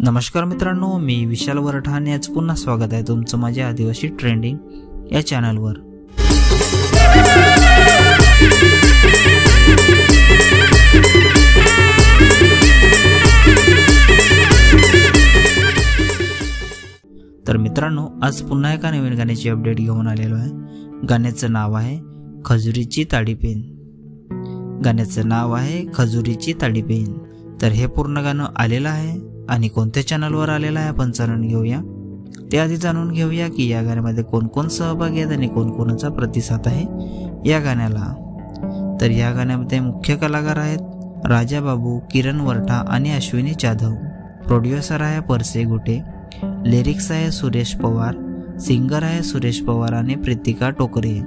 नमस्कार मित्रांनो, मी विशाल वरठाण याच पुन्हा स्वागत आहे तुमचं माझ्या आदिवासी ट्रेंडिंग या चॅनलवर। तर मित्रांनो, आज पुन्हा एका नवीन गाण्याची अपडेट घेऊन आलेलो आहे। गाण्याचं नाव आहे खजुरीची ताडीपेन। गाण्याचं नाव आहे खजुरीची ताडीपेन। तर हे पूर्ण गाणं आलेलं आहे आणि कोणत्या चॅनलवर आलेलं आहे आपण जाणून घेऊया। त्याआधी जाणून घेऊया की या गाण्यामध्ये कोण कोण सहभागी आहेत आणि कोण कोणाचा प्रतिसाद आहे या गाण्याला। तर या गाण्यामध्ये मुख्य कलाकार आहेत राजा बाबू, किरण वरठा आणि अश्विनी जाधव। प्रोड्युसर आहे परसे गुटे। लिरिक्स आहे सुरेश पवार। सिंगर आहे सुरेश पवार आणि प्रीतिका टोकरे।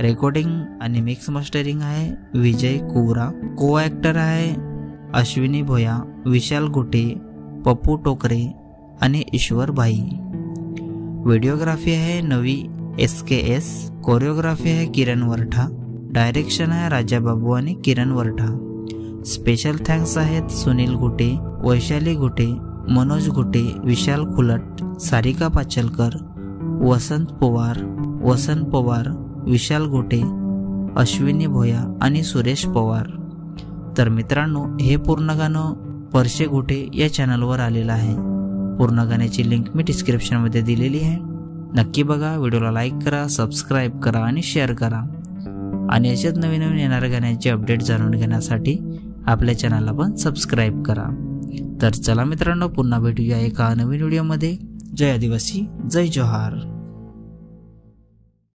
रेकॉर्डिंग आणि मिक्स मास्टरिंग आहे विजय कुवरा। को ॲक्टर आहे अश्विनी भोया, विशाल गुटे, पप्पू टोकरे आणि ईश्वर भाई। व्हिडिओग्राफी आहे नवी SKS। कोरिओग्राफी आहे किरण वरठा। डायरेक्शन आहे राजा बाबू आणि किरण वरठा। स्पेशल थँक्स आहेत सुनील गुटे, वैशाली गुटे, मनोज गुटे, विशाल खुलट, सारिका पाचलकर, वसंत पवार, विशाल गुटे, अश्विनी भोया आणि सुरेश पवार। तर मित्रांनो, हे पूर्ण गाणं परसे गुटे या चॅनलवर आलेलं आहे। पूर्ण गाण्याची लिंक मी डिस्क्रिप्शन मध्ये दिलेली आहे, नक्की बघा। व्हिडिओला लाईक करा, सबस्क्राईब करा आणि शेअर करा। आणि असेच नवीन नवीन येणाऱ्या गाण्याचे अपडेट जाणून घेण्यासाठी आपल्या चॅनलला पण सबस्क्राईब करा। तर चला मित्रांनो, पुन्हा भेटूया एका नवीन व्हिडिओमध्ये। जय आदिवासी, जय जोहार।